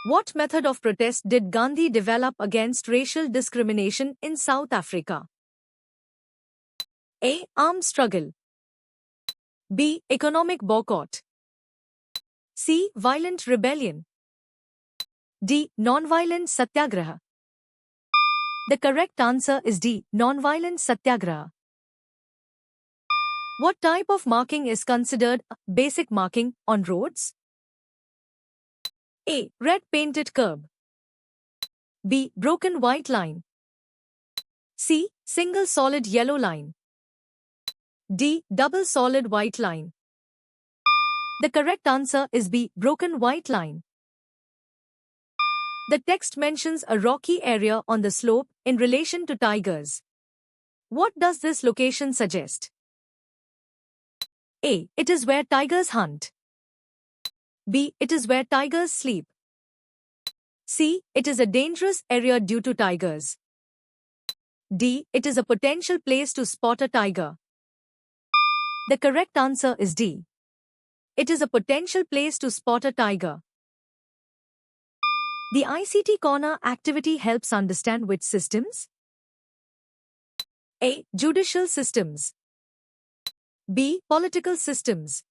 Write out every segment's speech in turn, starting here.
What method of protest did Gandhi develop against racial discrimination in South Africa? A. Armed struggle. B. Economic boycott. C. Violent rebellion. D. Nonviolent satyagraha. The correct answer is D. Nonviolent satyagraha. What type of marking is considered a basic marking on roads? A. Red painted curb. B. Broken white line. C. Single solid yellow line. D. Double solid white line. The correct answer is B. Broken white line. The text mentions a rocky area on the slope in relation to tigers. What does this location suggest? A. It is where tigers hunt. B. It is where tigers sleep. C. It is a dangerous area due to tigers. D. It is a potential place to spot a tiger. The correct answer is D. It is a potential place to spot a tiger. The ICT Corner activity helps understand which systems? A. Judicial systems. B. Political systems.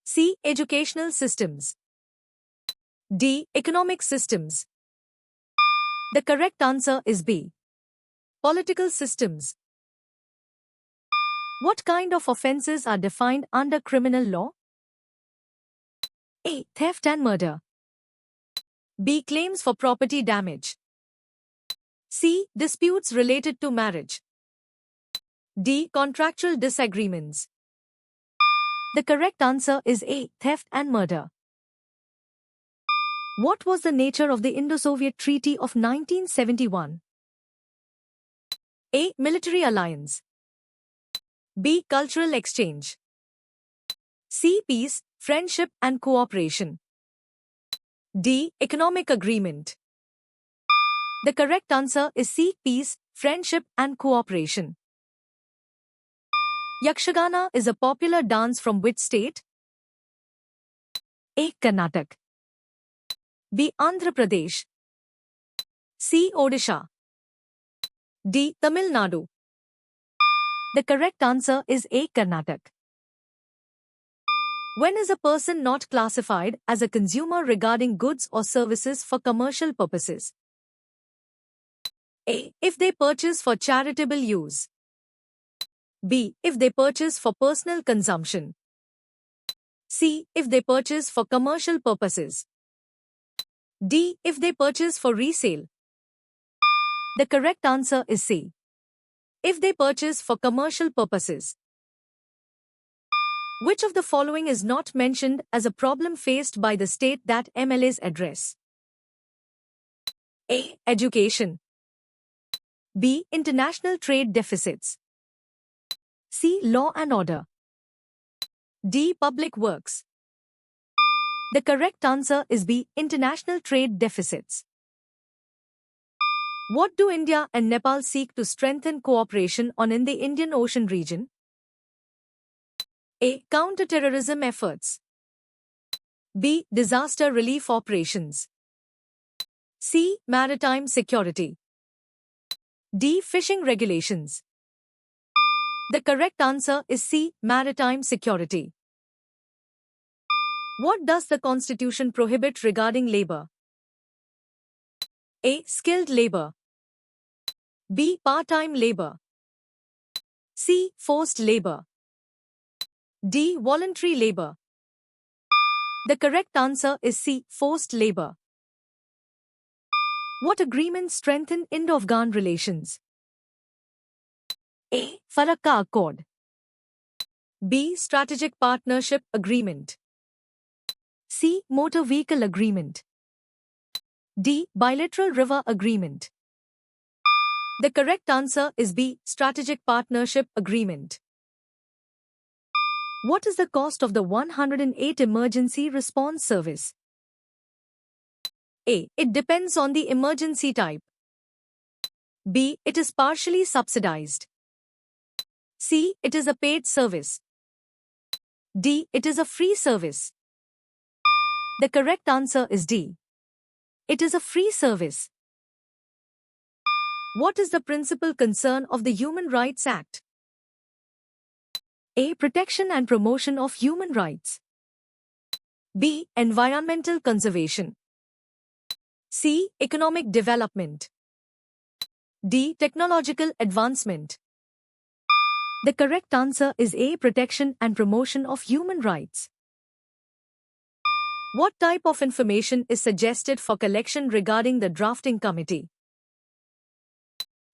C. Educational systems. D. Economic systems. The correct answer is B. Political systems. What kind of offences are defined under criminal law? A. Theft and murder. B. Claims for property damage. C. Disputes related to marriage. D. Contractual disagreements. The correct answer is A. Theft and murder. What was the nature of the Indo-Soviet Treaty of 1971? A. Military alliance. B. Cultural exchange. C. Peace, friendship and cooperation. D. Economic agreement. The correct answer is C. Peace, friendship and cooperation. Yakshagana is a popular dance from which state? A. Karnataka. B. Andhra Pradesh. C. Odisha. D. Tamil Nadu. The correct answer is A. Karnataka. When is a person not classified as a consumer regarding goods or services for commercial purposes? A. If they purchase for charitable use. B. If they purchase for personal consumption. C. If they purchase for commercial purposes. D. If they purchase for resale. The correct answer is C. If they purchase for commercial purposes. Which of the following is not mentioned as a problem faced by the state that MLAs address? A. Education. B. International trade deficits. C. Law and order. D. Public works. The correct answer is B. International trade deficits. What do India and Nepal seek to strengthen cooperation on in the Indian Ocean region? A. Counter-terrorism efforts. B. Disaster relief operations. C. Maritime security. D. Fishing regulations. The correct answer is C. Maritime security. What does the Constitution prohibit regarding labor? A. Skilled labor. B. Part-time labor. C. Forced labor. D. Voluntary labor. The correct answer is C. Forced labor. What agreements strengthen Indo-Afghan relations? A. Farakka Accord. B. Strategic Partnership Agreement. C. Motor Vehicle Agreement. D. Bilateral River Agreement. The correct answer is B. Strategic Partnership Agreement. What is the cost of the 108 Emergency Response Service? A. It depends on the emergency type. B. It is partially subsidized. C. It is a paid service. D. It is a free service. The correct answer is D. It is a free service. What is the principal concern of the Human Rights Act? A. Protection and promotion of human rights. B. Environmental conservation. C. Economic development. D. Technological advancement. The correct answer is A. Protection and promotion of human rights. What type of information is suggested for collection regarding the drafting committee?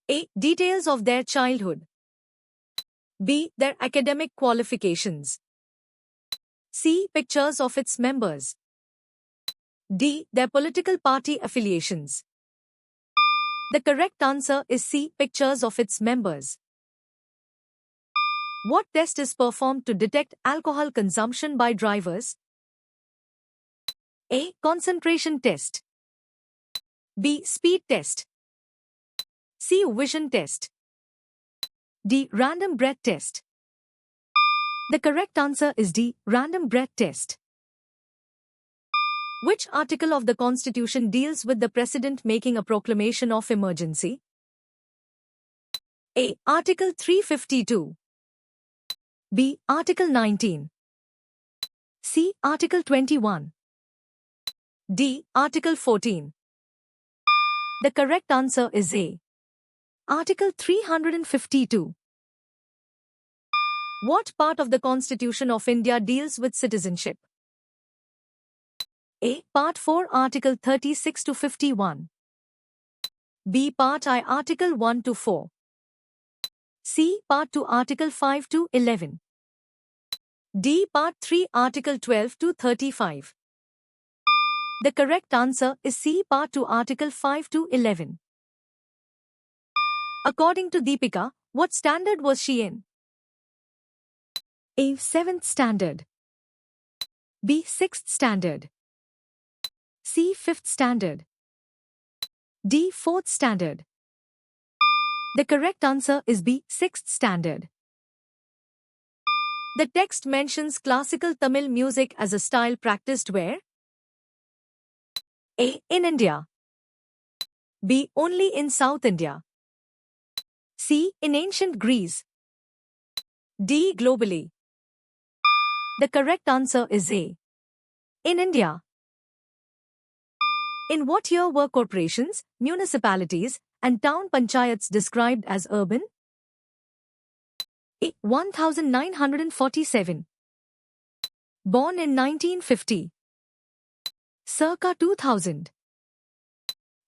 A. Details of their childhood. B. Their academic qualifications. C. Pictures of its members. D. Their political party affiliations. The correct answer is C. Pictures of its members. What test is performed to detect alcohol consumption by drivers? A. Concentration test. B. Speed test. C. Vision test. D. Random breath test. The correct answer is D. Random breath test. Which article of the Constitution deals with the President making a proclamation of emergency? A. Article 352. B. Article 19. C. Article 21. D. Article 14. The correct answer is A. Article 352. What part of the Constitution of India deals with citizenship? A. Part 4 Article 36 to 51. B. Part I Article 1 to 4. C. Part 2 Article 5 to 11. D. Part 3 Article 12 to 35. The correct answer is C. Part 2 Article 5 to 11. According to Deepika, what standard was she in? A. 7th standard. B. 6th standard. C. 5th standard. D. 4th standard. The correct answer is B. 6th standard. The text mentions classical Tamil music as a style practiced where? A. In India. B. Only in South India. C. In ancient Greece. D. Globally. The correct answer is A. In India. In what year were corporations, municipalities, and town panchayats described as urban? A. 1947. Born in 1950. Circa 2000.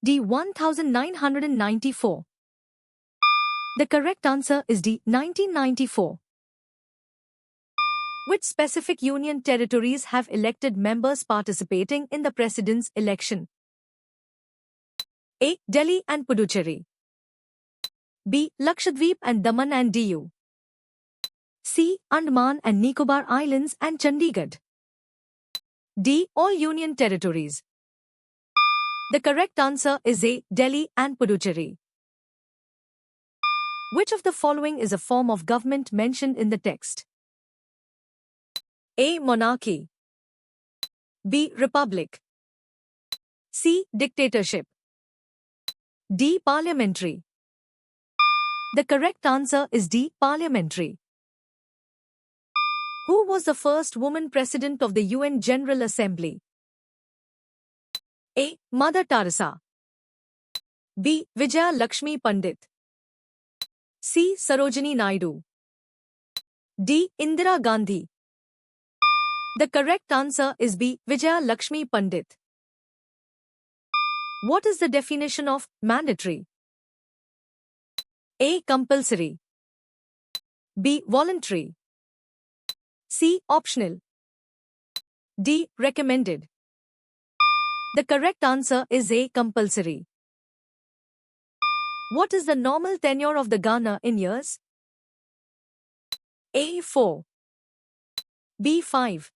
D. 1994. The correct answer is D. 1994. Which specific union territories have elected members participating in the president's election? A. Delhi and Puducherry. B. Lakshadweep and Daman and Diu. C. Andaman and Nicobar Islands and Chandigarh. D. All union territories. The correct answer is A. Delhi and Puducherry. Which of the following is a form of government mentioned in the text? A. Monarchy. B. Republic. C. Dictatorship. D. Parliamentary. The correct answer is D. Parliamentary. Who was the first woman president of the UN General Assembly? A. Mother Teresa. B. Vijaya Lakshmi Pandit. C. Sarojini Naidu. D. Indira Gandhi. The correct answer is B. Vijaya Lakshmi Pandit. What is the definition of mandatory? A. Compulsory. B. Voluntary. C. Optional. D. Recommended. The correct answer is A. Compulsory. What is the normal tenure of the governor in years? A. 4. B. 5.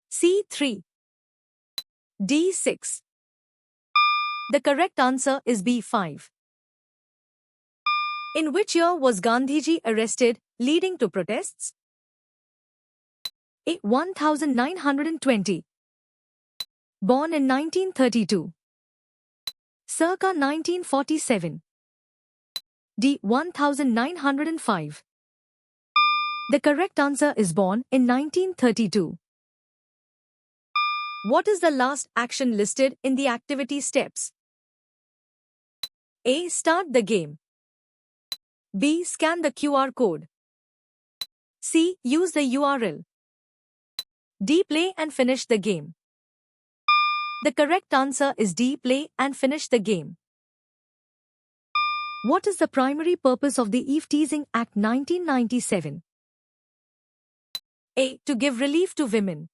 C. 3. D. 6. The correct answer is B. 5. In which year was Gandhiji arrested, leading to protests? A. 1920. Born in 1932. circa 1947. D. 1905. The correct answer is born in 1932. What is the last action listed in the activity steps? A. Start the game. B. Scan the QR code. C. Use the URL. D. Play and finish the game. The correct answer is D. Play and finish the game. What is the primary purpose of the Eve Teasing Act 1997? A. To give relief to women.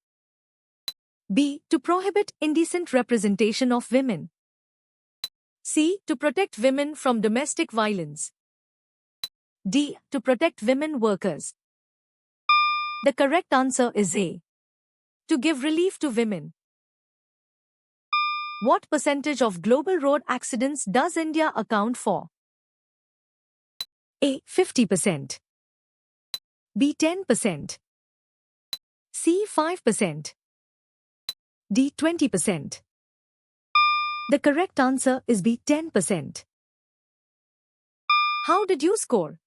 B. To prohibit indecent representation of women. C. To protect women from domestic violence. D. To protect women workers. The correct answer is A. To give relief to women. What percentage of global road accidents does India account for? A. 50%. B. 10%. C. 5%. D. 20%. The correct answer is B. 10%. How did you score?